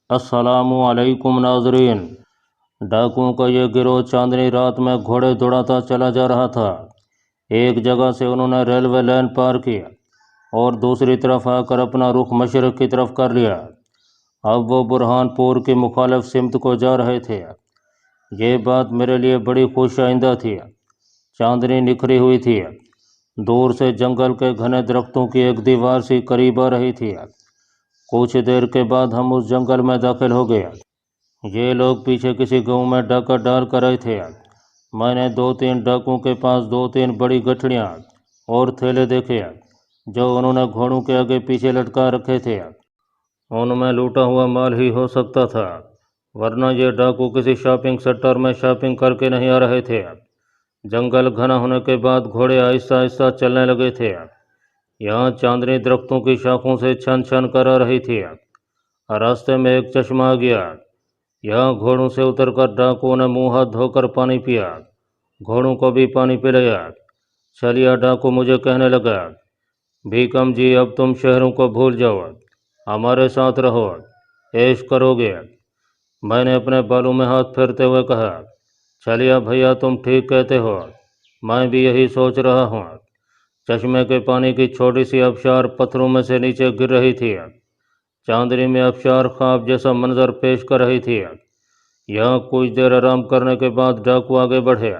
अस्सलाम वालेकुम नाजरीन। डाकुओं का ये गिरोह चांदनी रात में घोड़े दौड़ाता चला जा रहा था। एक जगह से उन्होंने रेलवे लाइन पार किया और दूसरी तरफ आकर अपना रुख मशरक़ की तरफ कर लिया। अब वो बुरहानपुर की मुखालिफ सिमत को जा रहे थे। ये बात मेरे लिए बड़ी खुश आइंदा थी। चांदनी निखरी हुई थी। दूर से जंगल के घने दरख्तों की एक दीवार सी करीब आ रही थी। कुछ देर के बाद हम उस जंगल में दाखिल हो गए। ये लोग पीछे किसी गांव में डाका डाल कर आए थे। मैंने दो तीन डाकुओं के पास दो तीन बड़ी गठड़ियाँ और थैले देखे जो उन्होंने घोड़ों के आगे पीछे लटका रखे थे। उनमें लूटा हुआ माल ही हो सकता था, वरना ये डाकू किसी शॉपिंग सेंटर में शॉपिंग करके नहीं आ रहे थे। जंगल घना होने के बाद घोड़े आहिस्ता आहिस्ता चलने लगे थे। यहाँ चांदनी दरख्तों की शाखों से छन छन कर आ रही थी। रास्ते में एक चश्मा आ गया। यहाँ घोड़ों से उतरकर डाकुओं ने मुंह हाथ धोकर पानी पिया, घोड़ों को भी पानी पिलाया। चलिया डाकू मुझे कहने लगा, भीकम जी अब तुम शहरों को भूल जाओ, हमारे साथ रहो, ऐश करोगे। मैंने अपने बालों में हाथ फेरते हुए कहा, चलिया भैया तुम ठीक कहते हो, मैं भी यही सोच रहा हूँ। चश्मे के पानी की छोटी सी आबशार पत्थरों में से नीचे गिर रही थी। चांदनी में आबशार ख्वाब जैसा मंजर पेश कर रही थी। यहाँ कुछ देर आराम करने के बाद डाकू आगे बढ़े।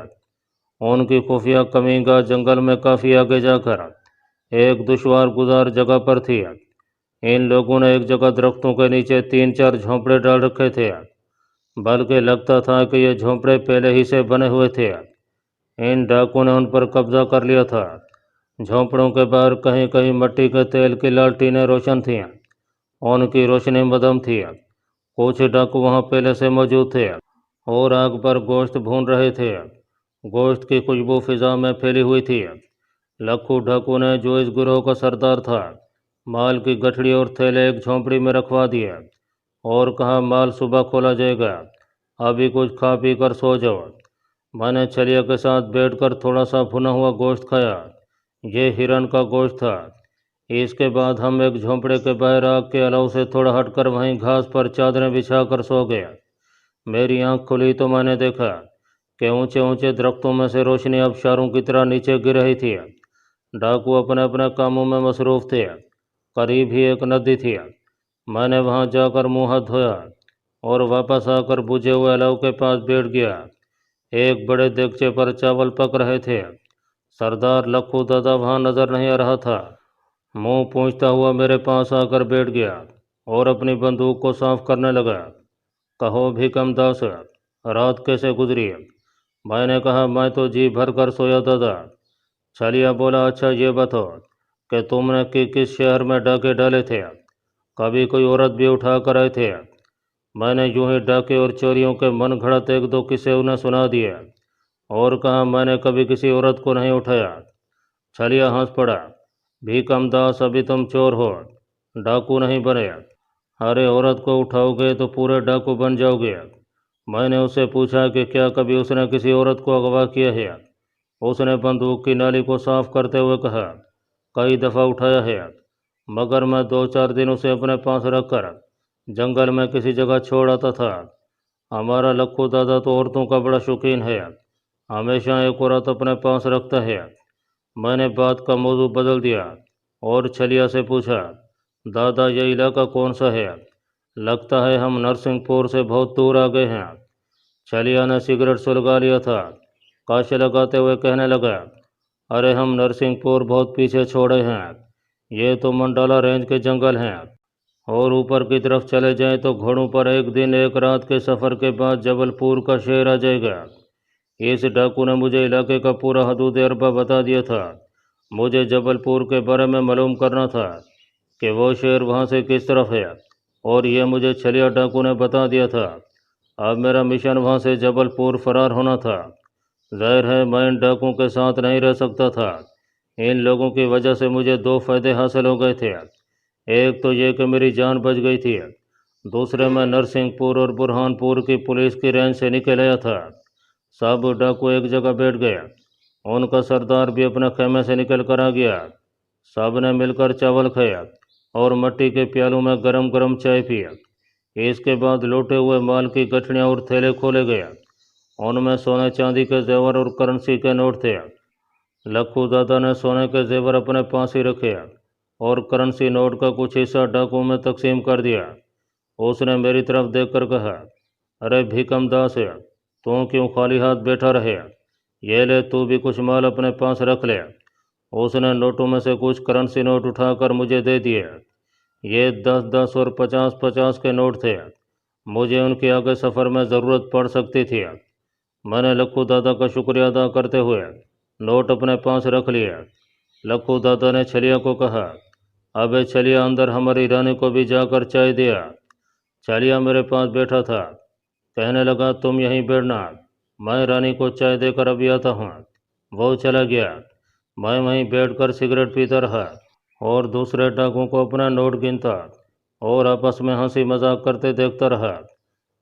उनकी खुफिया कमीगा जंगल में काफ़ी आगे जाकर एक दुश्वार गुजार जगह पर थी। इन लोगों ने एक जगह दरख्तों के नीचे तीन चार झोंपड़े डाल रखे थे, बल्कि लगता था कि ये झोंपड़े पहले ही से बने हुए थे। इन डाकुओं ने उन पर कब्जा कर लिया था। झोंपड़ों के बाहर कहीं कहीं मिट्टी के तेल की लालटेनें रोशन थीं, उनकी रोशनी मदम थी। कुछ डाकू वहाँ पहले से मौजूद थे और आग पर गोश्त भून रहे थे। गोश्त की खुशबू फिजा में फैली हुई थी। लक्खू डाकू ने, जो इस गिरोह का सरदार था, माल की गठड़ी और थैले एक झोंपड़ी में रखवा दिए और कहा, माल सुबह खोला जाएगा, अभी कुछ खा पी कर सो जाओ। मैंने छलिया के साथ बैठकर थोड़ा सा भुना हुआ गोश्त खाया। ये हिरन का गोश्त था। इसके बाद हम एक झोंपड़े के बाहर आग के अलाव से थोड़ा हटकर वहीं घास पर चादरें बिछाकर सो गए। मेरी आंख खुली तो मैंने देखा कि ऊंचे ऊंचे दरख्तों में से रोशनी आबशारों की तरह नीचे गिर रही थी। डाकू अपने अपने कामों में मसरूफ़ थे। करीब ही एक नदी थी। मैंने वहां जाकर मुंह हाथ धोया और वापस आकर बुझे हुए अलाव के पास बैठ गया। एक बड़े देगचे पर चावल पक रहे थे। सरदार लक्खू दादा वहां नजर नहीं आ रहा था। मुंह पूंछता हुआ मेरे पास आकर बैठ गया और अपनी बंदूक को साफ करने लगा। कहो भीकम दास, रात कैसे गुजरी? मैंने कहा, मैं तो जी भर कर सोया दादा। छलिया बोला, अच्छा ये बताओ कि तुमने किस शहर में डाके डाले थे? कभी कोई औरत भी उठा कर आए थे? मैंने यूं ही डाके और चोरियों के मन घड़त एक दो किस्से उन्हें सुना दिए और कहा, मैंने कभी किसी औरत को नहीं उठाया। छलिया हंस पड़ा, भीकम दास अभी तुम चोर हो, डाकू नहीं बने। अरे औरत को उठाओगे तो पूरे डाकू बन जाओगे। मैंने उससे पूछा कि क्या कभी उसने किसी औरत को अगवा किया है। उसने बंदूक की नाली को साफ करते हुए कहा, कई दफ़ा उठाया है, मगर मैं दो चार दिन उसे अपने पास रखकर जंगल में किसी जगह छोड़ आता था। हमारा लक्खू दादा तो औरतों का बड़ा शौकीन है, हमेशा एक औरत अपने पास रखता है। मैंने बात का मौजू बदल दिया और छलिया से पूछा, दादा ये इलाका कौन सा है? लगता है हम नरसिंहपुर से बहुत दूर आ गए हैं। छलिया ने सिगरेट सुलगा लिया था। काश लगाते हुए कहने लगा, अरे हम नरसिंहपुर बहुत पीछे छोड़े हैं, ये तो मंडाला रेंज के जंगल हैं, और ऊपर की तरफ चले जाएं तो घोड़ों पर एक दिन एक रात के सफ़र के बाद जबलपुर का शहर आ जाएगा। इस डाकू ने मुझे इलाके का पूरा हदूद अरबा बता दिया था। मुझे जबलपुर के बारे में मालूम करना था कि वो शहर वहाँ से किस तरफ है, और ये मुझे छलिया डाकू ने बता दिया था। अब मेरा मिशन वहाँ से जबलपुर फरार होना था। जाहिर है मैं इन डाकुओं के साथ नहीं रह सकता था। इन लोगों की वजह से मुझे दो फायदे हासिल हो गए थे। एक तो ये कि मेरी जान बच गई थी, दूसरे मैं नरसिंहपुर और बुरहानपुर की पुलिस की रेंज से निकल आया था। सब डाकू एक जगह बैठ गए। उनका सरदार भी अपने खेमे से निकल कर आ गया। सब ने मिलकर चावल खाया और मिट्टी के प्यालों में गरम गरम चाय पिया। اس کے بعد لوٹے ہوئے مال کی گٹھڑیاں اور تھیلے کھولے گئے، ان میں سونے چاندی کے زیور اور کرنسی کے نوٹ تھے۔ لکھو دادا نے سونے کے زیور اپنے پاس ہی رکھے اور کرنسی نوٹ کا کچھ حصہ ڈاکو میں تقسیم کر دیا۔ اس نے میری طرف دیکھ کر کہا، ارے بھیکم داس، تو کیوں خالی ہاتھ بیٹھا رہے؟ یہ لے، تو بھی کچھ مال اپنے پاس رکھ لے۔ اس نے نوٹوں میں سے کچھ کرنسی نوٹ اٹھا کر مجھے دے دیے۔ یہ 10-10 اور 50-50 کے نوٹ تھے، مجھے ان کی آگے سفر میں ضرورت پڑ سکتی تھی۔ میں نے لکھو دادا کا شکریہ ادا کرتے ہوئے نوٹ اپنے پاس رکھ لیے۔ لکھو دادا نے چھلیا کو کہا، ابے چھلیا، اندر ہماری رانی کو بھی جا کر چائے دیا۔ چھلیا میرے پاس بیٹھا تھا، کہنے لگا، تم یہیں بیٹھنا، میں رانی کو چائے دے کر ابھی آتا ہوں۔ وہ چلا گیا۔ میں وہیں بیٹھ کر سگریٹ پیتا رہا اور دوسرے ڈاکوؤں کو اپنا نوٹ گنتا اور آپس میں ہنسی مذاق کرتے دیکھتا رہا۔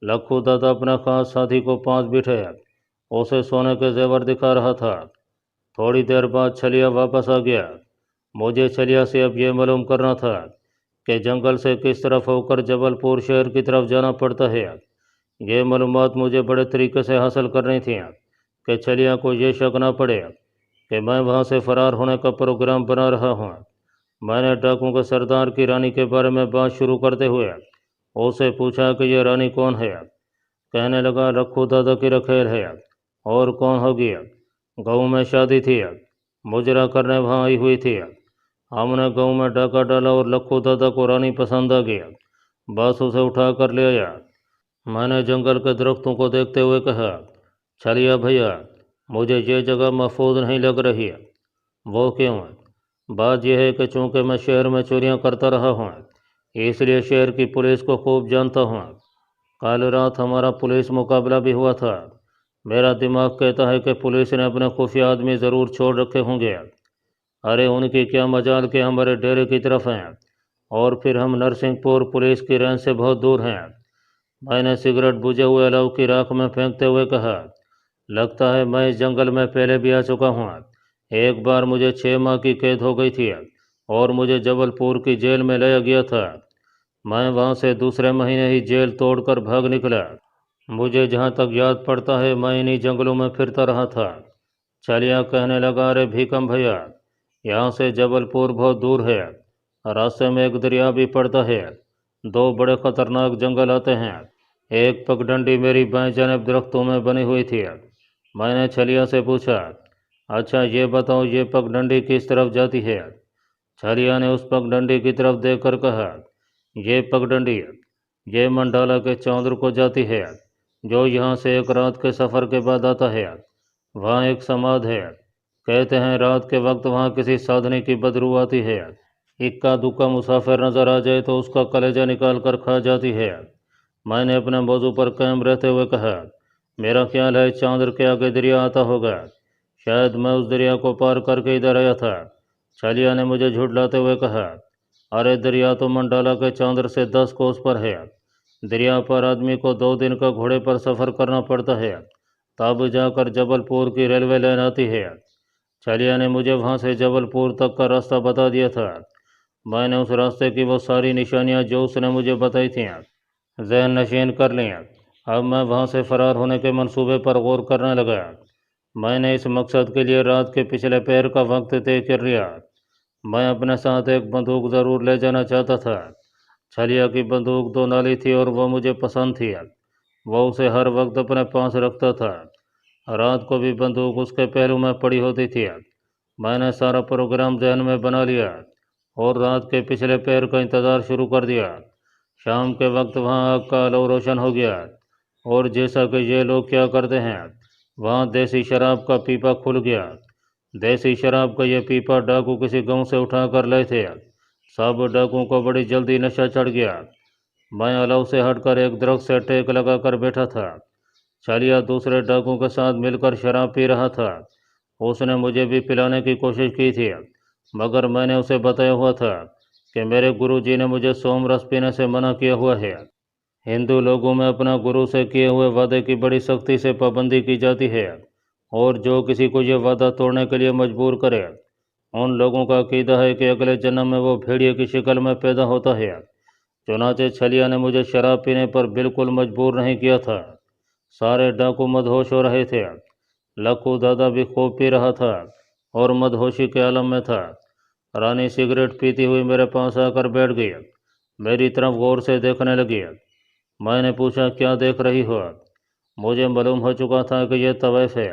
لکھو دادا اپنا خاص ساتھی کو پاس بٹھے اسے سونے کے زیور دکھا رہا تھا۔ تھوڑی دیر بعد چھلیا واپس آ گیا۔ مجھے چھلیا سے اب یہ معلوم کرنا تھا کہ جنگل سے کس طرف ہو کر جبل پور شہر کی طرف جانا پڑتا ہے۔ یہ معلومات مجھے بڑے طریقے سے حاصل کرنی تھیں کہ چھلیا کو یہ شک نہ پڑے کہ میں وہاں سے فرار ہونے کا پروگرام بنا رہا ہوں۔ میں نے ڈاکوؤں کے سردار کی رانی کے بارے میں بات شروع کرتے ہوئے اسے پوچھا کہ یہ رانی کون ہے؟ کہنے لگا، لکھو دادا کی رکھیل ہے۔ اور کون ہوگی؟ گاؤں میں شادی تھی، مجرا کرنے وہاں آئی ہوئی تھی۔ ہم نے گاؤں میں ڈاکہ ڈالا اور لکھو دادا کو رانی پسند آ گئی، بس اسے اٹھا کر لے آیا۔ میں نے جنگل کے درختوں کو دیکھتے ہوئے کہا، چھلیا بھیا، مجھے یہ جگہ محفوظ نہیں لگ رہی۔ وہ کیوں؟ بات یہ ہے کہ چونکہ میں شہر میں چوریاں کرتا رہا ہوں، اس لیے شہر کی پولیس کو خوب جانتا ہوں۔ کل رات ہمارا پولیس مقابلہ بھی ہوا تھا۔ میرا دماغ کہتا ہے کہ پولیس نے اپنے خفیہ آدمی ضرور چھوڑ رکھے ہوں گے۔ ارے ان کی کیا مجال کہ ہمارے ڈیرے کی طرف ہیں، اور پھر ہم نرسنگ پور پولیس کی رینج سے بہت دور ہیں۔ میں نے سگریٹ بجھے ہوئے الاؤ کی راکھ میں پھینکتے ہوئے کہا، لگتا ہے میں اس جنگل میں پہلے بھی آ چکا ہوں۔ ایک بار مجھے 6 ماہ کی قید ہو گئی تھی اور مجھے جبل پور کی جیل میں لایا گیا تھا۔ میں وہاں سے دوسرے مہینے ہی جیل توڑ کر بھاگ نکلا۔ مجھے جہاں تک یاد پڑتا ہے میں انہی جنگلوں میں پھرتا رہا تھا۔ چھلیا کہنے لگا، ارے بھیکم بھیا، یہاں سے جبل پور بہت دور ہے، راستے میں ایک دریا بھی پڑتا ہے، 2 بڑے خطرناک جنگل آتے ہیں۔ ایک پگڈنڈی میری بائیں جانب درختوں میں بنی ہوئی تھی۔ میں نے چھلیا سے پوچھا، اچھا یہ بتاؤ یہ پگڈنڈی کس طرف جاتی ہے؟ چھلیا نے اس پگڈنڈی کی طرف دیکھ کر کہا، یہ پگڈنڈی یہ منڈالا کے چاندر کو جاتی ہے، جو یہاں سے ایک رات کے سفر کے بعد آتا ہے۔ وہاں ایک سماد ہے، کہتے ہیں رات کے وقت وہاں کسی سادھنے کی بدبو آتی ہے، اکا دکا مسافر نظر آ جائے تو اس کا کلیجہ نکال کر کھا جاتی ہے۔ میں نے اپنے موضوع پر قائم رہتے ہوئے کہا، میرا خیال ہے چاندر کے آگے دریا آتا ہوگا، شاید میں اس دریا کو پار کر کے ادھر آیا تھا۔ چھلیا نے مجھے جھٹلاتے ہوئے کہا، ارے دریا تو منڈالا کے چاندر سے 10 کوس پر ہے۔ دریا پر آدمی کو 2 دن کا گھوڑے پر سفر کرنا پڑتا ہے، تب جا کر جبل پور کی ریلوے لائن آتی ہے۔ چھلیا نے مجھے وہاں سے جبل پور تک کا راستہ بتا دیا تھا۔ میں نے اس راستے کی وہ ساری نشانیاں جو اس نے مجھے بتائی تھیں ذہن نشین کر لیں۔ اب میں وہاں سے فرار ہونے کے منصوبے پر غور کرنے لگا۔ میں نے اس مقصد کے لیے رات کے پچھلے پہر کا وقت طے کر لیا۔ میں اپنے ساتھ ایک بندوق ضرور لے جانا چاہتا تھا۔ چھلیا کی بندوق 2 نالی تھی اور وہ مجھے پسند تھی۔ وہ اسے ہر وقت اپنے پاس رکھتا تھا۔ رات کو بھی بندوق اس کے پہلو میں پڑی ہوتی تھی۔ میں نے سارا پروگرام ذہن میں بنا لیا اور رات کے پچھلے پہر کا انتظار شروع کر دیا۔ شام کے وقت وہاں آگ کا آلو روشن ہو گیا، اور جیسا کہ یہ لوگ کیا کرتے ہیں، وہاں دیسی شراب کا پیپا کھل گیا۔ دیسی شراب کا یہ پیپا ڈاکو کسی گاؤں سے اٹھا کر لائے تھے۔ سب ڈاکوؤں کو بڑی جلدی نشہ چڑھ گیا۔ میں الاؤ سے ہٹ کر ایک درخت سے ٹیک لگا کر بیٹھا تھا۔ چھلیا دوسرے ڈاکوؤں کے ساتھ مل کر شراب پی رہا تھا۔ اس نے مجھے بھی پلانے کی کوشش کی تھی، مگر میں نے اسے بتایا ہوا تھا کہ میرے گرو جی نے مجھے سوم رس پینے سے منع کیا ہوا ہے۔ ہندو لوگوں میں اپنا گرو سے کیے ہوئے وعدے کی بڑی سختی سے پابندی کی جاتی ہے، اور جو کسی کو یہ وعدہ توڑنے کے لیے مجبور کرے، ان لوگوں کا عقیدہ ہے کہ اگلے جنم میں وہ بھیڑیے کی شکل میں پیدا ہوتا ہے۔ चुनाचे छलिया ने मुझे शराब पीने पर बिल्कुल मजबूर नहीं किया था। सारे डाकू मदहोश हो रहे थे। लक्कू दादा भी खूब पी रहा था और मदहोशी के आलम में था। रानी सिगरेट पीती हुई मेरे पास आकर बैठ गई। मेरी तरफ गौर से देखने लगी। मैंने पूछा, क्या देख रही हो? मुझे मालूम हो चुका था कि यह तवैफ है,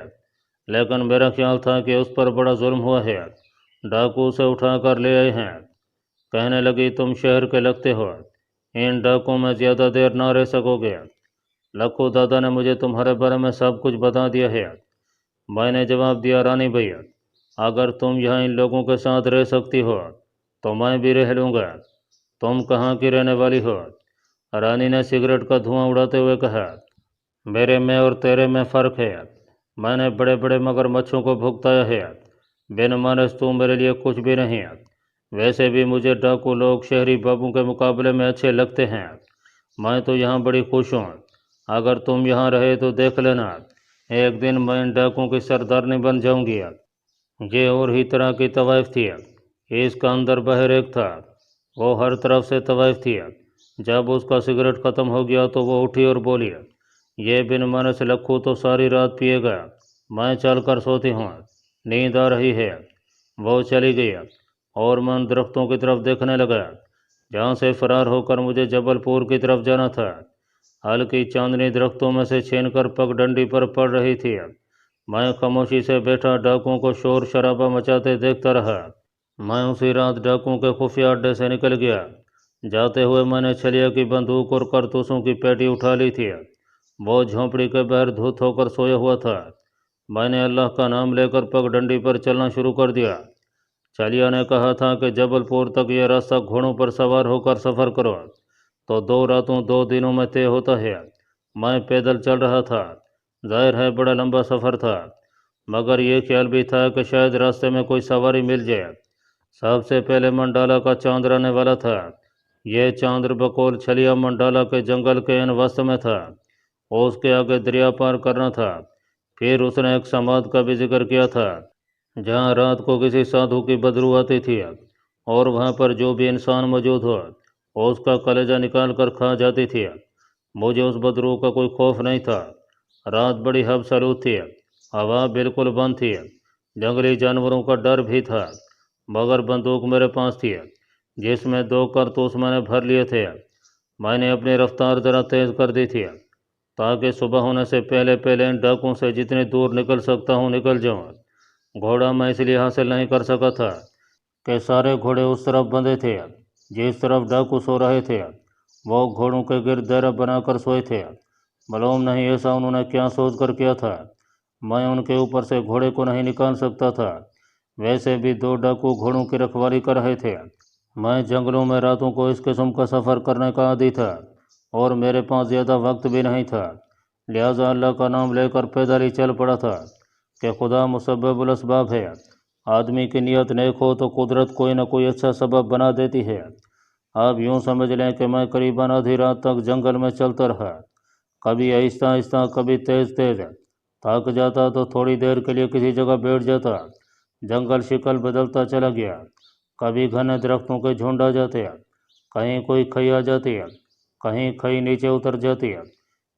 लेकिन मेरा ख्याल था कि उस पर बड़ा जुल्म हुआ है। डाकू उसे उठा कर ले आए हैं। कहने लगी, तुम शहर के लगते हो, इन डाकुओं में ज़्यादा देर ना रह सकोगे। लक्कू दादा ने मुझे तुम्हारे बारे में सब कुछ बता दिया है। मैंने जवाब दिया, रानी भैया, अगर तुम यहाँ इन लोगों के साथ रह सकती हो तो मैं भी रह लूँगा। तुम कहाँ की रहने वाली हो? रानी ने सिगरेट का धुआं उड़ाते हुए कहा, मेरे में और तेरे में फ़र्क है। मैंने बड़े बड़े मगरमच्छों को भुगताया है, बिन मानस तू मेरे लिए कुछ भी नहीं। वैसे भी मुझे डाकू लोग शहरी बाबू के मुकाबले में अच्छे लगते हैं। मैं तो यहाँ बड़ी खुश हूँ। अगर तुम यहाँ रहे तो देख लेना, एक दिन मैं इन डाकुओं की सरदारनी बन जाऊँगी। ये और ही तरह की तवाइफ थी। इसका अंदर बाहर एक था, वो हर तरफ से तवाइफ थी। जब उसका सिगरेट ख़त्म हो गया तो वो उठी और बोली, ये बिन मानस लक्कू तो सारी रात पिएगा, मैं चल कर सोती हूँ, नींद आ रही है। वो चली गई और मैं उन दरख्तों की तरफ देखने लगा जहाँ से फरार होकर मुझे जबलपुर की तरफ जाना था। हल्की चांदनी दरख्तों में से छीनकर पगडंडी पर पड़ रही थी। मैं खामोशी से बैठा डाकुओं को शोर शराबा मचाते देखता रहा। मैं उसी रात डाकुओं के खुफिया अड्डे से निकल गया। जाते हुए मैंने छलिया की बंदूक और कारतूसों की पेटी उठा ली थी। वो झोंपड़ी के बाहर धूत होकर सोया हुआ था। मैंने अल्लाह का नाम लेकर पगडंडी पर चलना शुरू कर दिया। छलिया ने कहा था कि जबलपुर तक यह रास्ता घोड़ों पर सवार होकर सफ़र करो तो 2 रातों 2 दिनों में तय होता है। मैं पैदल चल रहा था। जाहिर है बड़ा लंबा सफ़र था, मगर यह ख्याल भी था कि शायद रास्ते में कोई सवारी मिल जाए। सबसे पहले मंडाला का चांद रहने वाला था। यह चांद बकौल छलिया मंडाला के जंगल के इन वस्त में था। उसके आगे दरिया पार करना था। फिर उसने एक समाध का भी जिक्र किया था, जहाँ रात को किसी साधु की बदबू आती थी और वहाँ पर जो भी इंसान मौजूद हो उसका कलेजा निकाल कर खा जाती थी। मुझे उस बदबू का कोई खौफ नहीं था। रात बड़ी हबसलूत थी, हवा बिल्कुल बंद थी, जंगली जानवरों का डर भी था, मगर बंदूक मेरे पास थी जिसमें 2 कारतूस मैंने भर लिए थे। मैंने अपनी रफ्तार ज़रा तेज़ कर दी थी ताकि सुबह होने से पहले पहले इन डाकुओं से जितनी दूर निकल सकता हूँ निकल जाऊँ। घोड़ा मैं इसलिए हासिल नहीं कर सका था कि सारे घोड़े उस तरफ बंधे थे जिस तरफ डाकू सो रहे थे। वो घोड़ों के गिर्द दायरा बनाकर सोए थे। मालूम नहीं ऐसा उन्होंने क्या सोच कर किया था। मैं उनके ऊपर से घोड़े को नहीं निकाल सकता था। वैसे भी 2 डाकू घोड़ों की रखवाली कर रहे थे। मैं जंगलों में रातों को इस किस्म का सफ़र करने का आदी था और मेरे पास ज़्यादा वक्त भी नहीं था। लिहाजा अल्लाह का नाम लेकर पैदल ही चल पड़ा था कि खुदा मुसब्बिबुल असबाब है। आदमी की नीयत नेक हो तो कुदरत कोई न कोई अच्छा सबब बना देती है। आप यूँ समझ लें कि मैं करीबन आधी रात तक जंगल में चलता रहा, कभी आहिस्ता आहिस्ता, कभी तेज़ तेज़। थक जाता तो थोड़ी देर के लिए किसी जगह बैठ जाता। जंगल शिकल बदलता चला गया, कभी घने दरख्तों के झुंड आ जाते, कहीं कोई खई आ जाती है, कहीं खई नीचे उतर जाती है।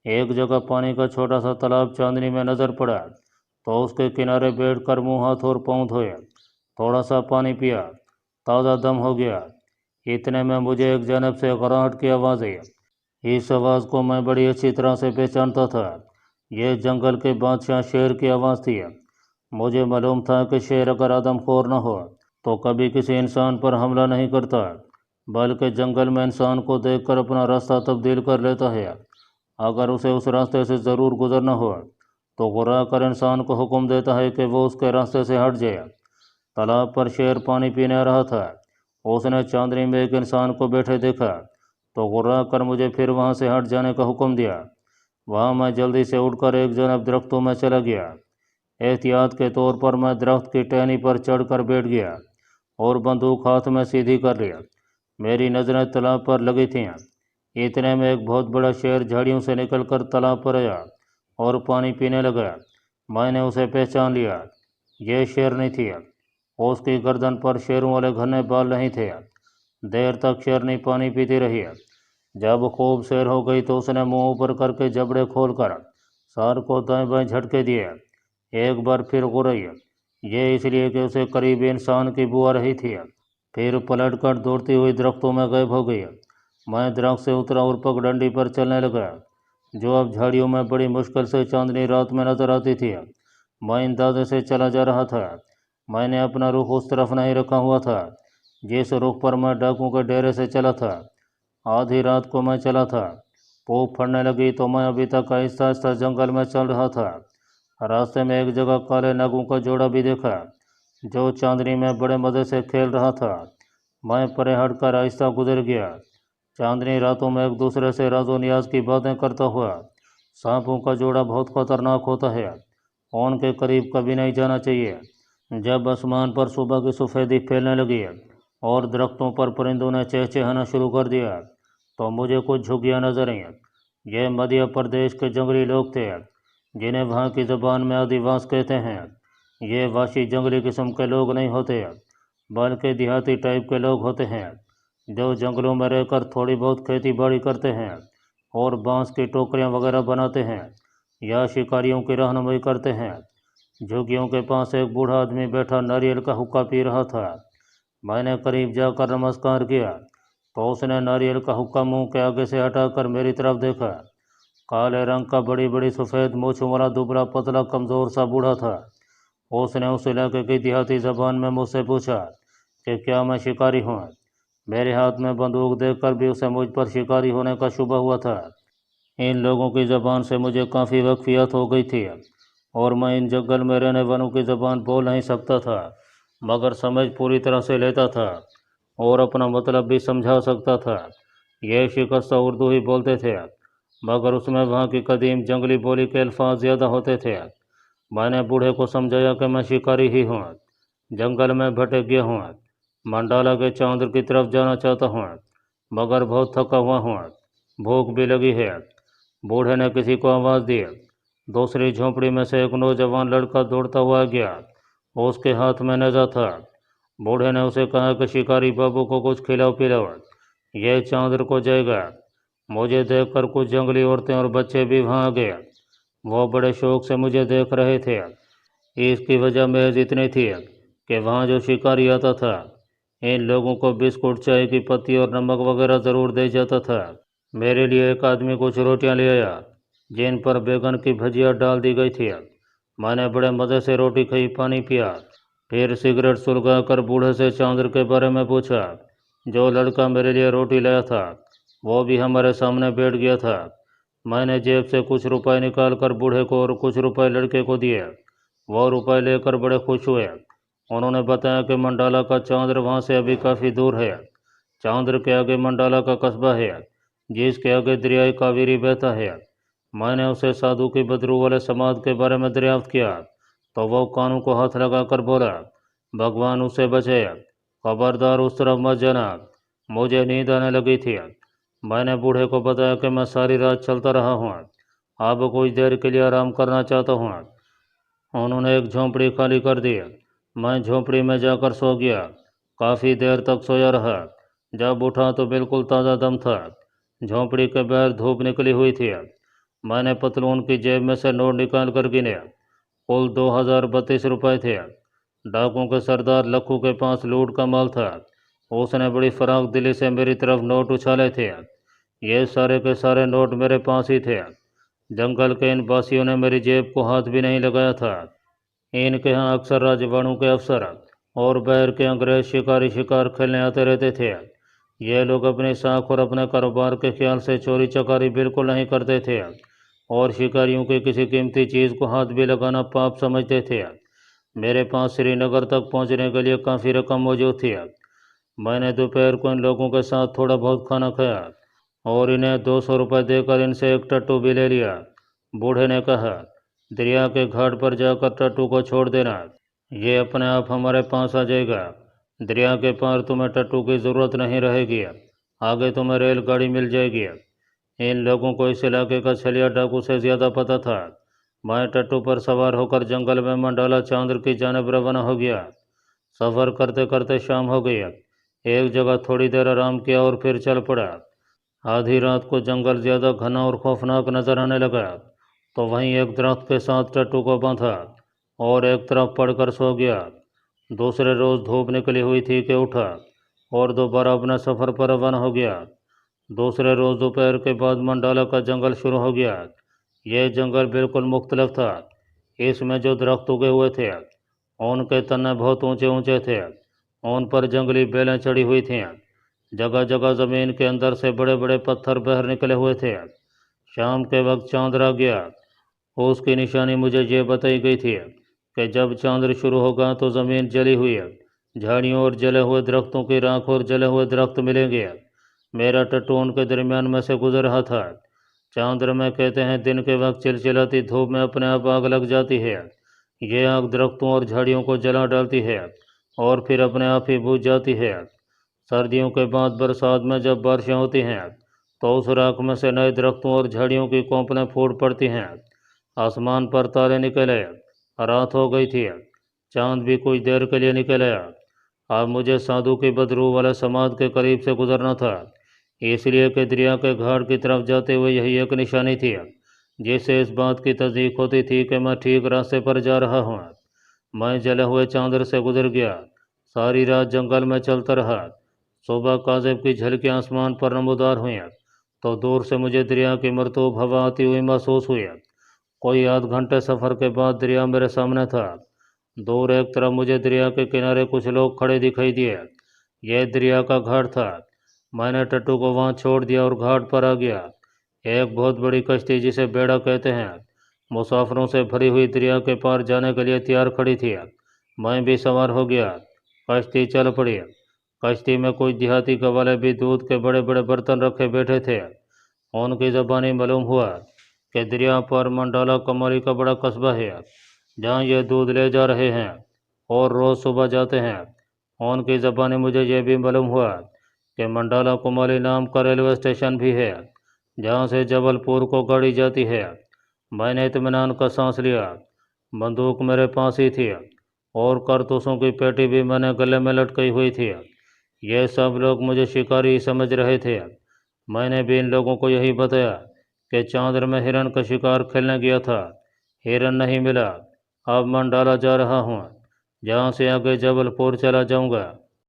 एक जगह पानी का छोटा सा तालाब चांदनी में नज़र पड़ा तो उसके किनारे बैठकर मुंह हाथ और पाँव धोए, थोड़ा सा पानी पिया, ताज़ा दम हो गया। इतने में मुझे एक जानब से गराहट की आवाज़ आई। इस आवाज़ को मैं बड़ी अच्छी तरह से पहचानता था। यह जंगल के बादशाह शेर की आवाज़ थी। मुझे मालूम था कि शेर अगर आदमखोर न हो तो कभी किसी इंसान पर हमला नहीं करता, बल्कि जंगल में इंसान को देखकर अपना रास्ता तब्दील कर लेता है। अगर उसे उस रास्ते से ज़रूर गुजरना हो तो गुर्रा कर इंसान को हुक्म देता है कि वो उसके रास्ते से हट जाए। तालाब पर शेर पानी पीने आ रहा था। उसने चांदनी में एक इंसान को बैठे देखा तो गुर्रा कर मुझे फिर वहाँ से हट जाने का हुक्म दिया। वहाँ मैं जल्दी से उठकर एक जानब दरख्तों में चला गया। एहतियात के तौर पर मैं दरख्त की टहनी पर चढ़कर बैठ गया और बंदूक हाथ में सीधी कर लिया। मेरी नज़रें तालाब पर लगी थीं। इतने में एक बहुत बड़ा शेर झाड़ियों से निकलकर तालाब पर आया और पानी पीने लगा। मैंने उसे पहचान लिया। यह शेरनी थी। उसकी गर्दन पर शेरों वाले घने बाल नहीं थे। देर तक शेरनी पानी पीती रही। जब खूब सैर हो गई तो उसने मुंह ऊपर करके जबड़े खोलकर सर को दाएं बाएं झटके दिए। एक बार फिर गुर्राई, ये इसलिए कि उसे करीबी इंसान की बू आ रही थी। फिर पलटकर दौड़ती हुई दरख्तों में गायब हो गई। मैं दरख्त से उतरा और पगडंडी पर चलने लगा, जो अब झाड़ियों में बड़ी मुश्किल से चांदनी रात में नजर आती थी। मैं अंदाजे से चला जा रहा था। मैंने अपना रुख उस तरफ नहीं रखा हुआ था जिस रुख पर मैं डाकू के डेरे से चला था। आधी रात को मैं चला था। पूप फटने लगी तो मैं अभी तक आहिस्ता आहिस्ता जंगल में चल रहा था। रास्ते में एक जगह काले नागों का जोड़ा भी देखा, जो चांदनी में बड़े मज़े से खेल रहा था। मैं परे हटकर आहिस्ता गुजर गया। चांदनी रातों में एक दूसरे से राजो नियाज की बातें करता हुआ। सांपों का जोड़ा बहुत खतरनाक होता है, उनके करीब कभी नहीं जाना चाहिए। जब आसमान पर सुबह की सफ़ेदी फैलने लगी और दरख्तों पर परिंदों ने चहचहाना शुरू कर दिया तो मुझे कुछ झुग्गियाँ नजर आईं। ये मध्य प्रदेश के जंगली लोग थे, जिन्हें वहाँ की ज़बान में आदिवास कहते हैं। ये वाशी जंगली किस्म के लोग नहीं होते, बल्कि देहाती टाइप के लोग होते हैं, जो जंगलों में रहकर थोड़ी बहुत खेती बाड़ी करते हैं और बांस की टोकरियाँ वगैरह बनाते हैं या शिकारियों की रहनुमाई करते हैं। झुग्गियों के पास एक बूढ़ा आदमी बैठा नारियल का हुक्का पी रहा था। मैंने करीब जाकर नमस्कार किया तो उसने नारियल का हुक्का मुंह के आगे से हटाकर मेरी तरफ देखा। काले रंग का बड़ी बड़ी सफ़ेद मूछों वाला दुबला पतला कमज़ोर सा बूढ़ा था। उसने उस इलाके की देहाती ज़बान में मुझसे पूछा कि क्या मैं शिकारी हूँ। मेरे हाथ में बंदूक देखकर भी उसे मुझ पर शिकारी होने का शुबा हुआ था। इन लोगों की ज़बान से मुझे काफ़ी वाकफियत हो गई थी और मैं इन जंगल में रहने वालों की ज़बान बोल नहीं सकता था, मगर समझ पूरी तरह से लेता था और अपना मतलब भी समझा सकता था। यह शिकस्त उर्दू ही बोलते थे, मगर उसमें वहाँ की कदीम जंगली बोली के अल्फाज ज़्यादा होते थे। मैंने बूढ़े को समझाया कि मैं शिकारी ही हूँ, जंगल में भटक गया हूँ, मंडाला के चांद्र की तरफ जाना चाहता हूँ, मगर बहुत थका हुआ हूँ, भूख भी लगी है। बूढ़े ने किसी को आवाज़ दी। दूसरी झोंपड़ी में से एक नौजवान लड़का दौड़ता हुआ गया। उसके हाथ में नेज़ा था। बूढ़े ने उसे कहा कि शिकारी बाबू को कुछ खिलाओ पिलाओ, यह चांद्र को जाएगा। मुझे देखकर कुछ जंगली औरतें और बच्चे भी वहाँ आ गए। वो बड़े शौक से मुझे देख रहे थे। इसकी वजह महज इतनी थी कि वहाँ जो शिकारी आता था, इन लोगों को बिस्कुट, चाय की पत्ती और नमक वगैरह ज़रूर दे जाता था। मेरे लिए एक आदमी कुछ रोटियां ले आया, जिन पर बैगन की भजिया डाल दी गई थी। मैंने बड़े मज़े से रोटी खाई, पानी पिया, फिर सिगरेट सुलगा कर बूढ़े से चांद्र के बारे में पूछा। जो लड़का मेरे लिए रोटी लाया था, वो भी हमारे सामने बैठ गया था। मैंने जेब से कुछ रुपए निकाल कर बूढ़े को और कुछ रुपए लड़के को दिए। वो रुपए लेकर बड़े खुश हुए। उन्होंने बताया कि मंडाला का चांद्र वहाँ से अभी काफ़ी दूर है। चांद्र के आगे मंडाला का कस्बा है, जिसके आगे दरियाई कावेरी बहता है। मैंने उसे साधु की बदरू वाले समाज के बारे में दरियाफ्त किया तो वो कानों को हाथ लगाकर बोला, भगवान उससे बचे, खबरदार उस तरफ मत जाना। मुझे नींद आने लगी थी। मैंने बूढ़े को बताया कि मैं सारी रात चलता रहा हूँ, अब कुछ देर के लिए आराम करना चाहता हूँ। उन्होंने एक झोंपड़ी खाली कर दी। मैं झोंपड़ी में जाकर सो गया। काफ़ी देर तक सोया रहा। जब उठा तो बिल्कुल ताज़ा दम था। झोंपड़ी के बाहर धूप निकली हुई थी। मैंने पतलून की जेब में से नोट निकाल कर गिने। कुल 2032 रुपये थे। डाकुओं के सरदार लखू के पास लूट का माल था। उसने बड़ी फराग दिली से मेरी तरफ नोट उछाले थे। ये सारे के सारे नोट मेरे पास ही थे। जंगल के इन बासियों ने मेरी जेब को हाथ भी नहीं लगाया था। इनके यहाँ अक्सर राजवाड़ों के अफसर और बैर के अंग्रेज शिकारी शिकार खेलने आते रहते थे। ये लोग अपनी साख और अपने कारोबार के ख्याल से चोरी चकारी बिल्कुल नहीं करते थे और शिकारियों की किसी कीमती चीज़ को हाथ भी लगाना पाप समझते थे। मेरे पास श्रीनगर तक पहुंचने के लिए काफ़ी रकम मौजूद थी। मैंने दोपहर को इन लोगों के साथ थोड़ा बहुत खाना खाया और इन्हें 200 रुपये देकर इनसे एक टट्टू भी ले लिया। बूढ़े ने कहा, दरिया के घाट पर जाकर टट्टू को छोड़ देना, ये अपने आप हमारे पास आ जाएगा। दरिया के पार तुम्हें टट्टू की ज़रूरत नहीं रहेगी, आगे तुम्हें रेलगाड़ी मिल जाएगी। इन लोगों को इस इलाके का छलिया डाकू से ज़्यादा पता था। मैं टट्टू पर सवार होकर जंगल में मंडाला चांद्र की जानिब रवाना हो गया। सफ़र करते करते शाम हो गई। एक जगह थोड़ी देर आराम किया और फिर चल पड़ा। آدھی رات کو جنگل زیادہ گھنا اور خوفناک نظر آنے لگا تو وہیں ایک درخت کے ساتھ ٹٹو کو باندھا اور ایک طرف پڑ کر سو گیا۔ دوسرے روز دھوپ نکلی ہوئی تھی کہ اٹھا اور دوبارہ اپنے سفر پر روانہ ہو گیا۔ دوسرے روز دوپہر کے بعد منڈالا کا جنگل شروع ہو گیا۔ یہ جنگل بالکل مختلف تھا۔ اس میں جو درخت اگے ہوئے تھے ان کے تنے بہت اونچے اونچے تھے، ان پر جنگلی بیلیں چڑھی ہوئی تھیں۔ جگہ جگہ زمین کے اندر سے بڑے بڑے پتھر باہر نکلے ہوئے تھے۔ شام کے وقت چاند آ گیا۔ اس کی نشانی مجھے یہ بتائی گئی تھی کہ جب چاند شروع ہوگا تو زمین جلی ہوئی جھاڑیوں اور جلے ہوئے درختوں کی راکھ اور جلے ہوئے درخت ملیں گے۔ میرا ٹٹو ان کے درمیان میں سے گزر رہا تھا۔ چاندر میں کہتے ہیں دن کے وقت چلچلاتی دھوپ میں اپنے آپ آگ لگ جاتی ہے۔ یہ آگ درختوں اور جھاڑیوں کو جلا ڈالتی ہے اور پھر اپنے آپ ہی بجھ جاتی ہے۔ سردیوں کے بعد برسات میں جب بارشیں ہوتی ہیں تو اس راکھ میں سے نئے درختوں اور جھاڑیوں کی کونپلیں پھوٹ پڑتی ہیں۔ آسمان پر تارے نکلے، رات ہو گئی تھی، چاند بھی کچھ دیر کے لیے نکل آیا۔ اب مجھے سادھو کی بدرو والے سماعت کے قریب سے گزرنا تھا، اس لیے کہ دریا کے گھاٹ کی طرف جاتے ہوئے یہی ایک نشانی تھی جس سے اس بات کی تصدیق ہوتی تھی کہ میں ٹھیک راستے پر جا رہا ہوں۔ میں جلے ہوئے چاندر سے گزر گیا، ساری رات جنگل میں چلتا رہا۔ صبح کاذب کی جھلکیاں آسمان پر نمودار ہوئیں تو دور سے مجھے دریا کی مرطوب ہوا آتی ہوئی محسوس ہوئی۔ کوئی آدھ گھنٹے سفر کے بعد دریا میرے سامنے تھا۔ دور ایک طرف مجھے دریا کے کنارے کچھ لوگ کھڑے دکھائی دیے۔ یہ دریا کا گھاٹ تھا۔ میں نے ٹٹو کو وہاں چھوڑ دیا اور گھاٹ پر آ گیا۔ ایک بہت بڑی کشتی جسے بیڑا کہتے ہیں مسافروں سے بھری ہوئی دریا کے پار جانے کے لیے تیار کھڑی تھی۔ میں بھی سوار ہو گیا۔ کشتی چل پڑی۔ کشتی میں کچھ دیہاتی قوالے بھی دودھ کے بڑے بڑے برتن رکھے بیٹھے تھے۔ ان کی زبانی معلوم ہوا کہ دریا پر منڈالا کماری کا بڑا قصبہ ہے جہاں یہ دودھ لے جا رہے ہیں اور روز صبح جاتے ہیں۔ ان کی زبانی مجھے یہ بھی معلوم ہوا کہ منڈالا کمالی نام کا ریلوے اسٹیشن بھی ہے جہاں سے جبل پور کو گاڑی جاتی ہے۔ میں نے اطمینان کا سانس لیا۔ بندوق میرے پاس ہی تھی اور کارتوسوں کی پیٹی بھی میں نے گلے میں لٹکائی ہوئی تھی۔ یہ سب لوگ مجھے شکاری سمجھ رہے تھے۔ میں نے بھی ان لوگوں کو یہی بتایا کہ چاندر میں ہرن کا شکار کھیلنے گیا تھا، ہرن نہیں ملا۔ اب منڈالا جا رہا ہوں، جہاں سے آگے جبل پور چلا جاؤں گا۔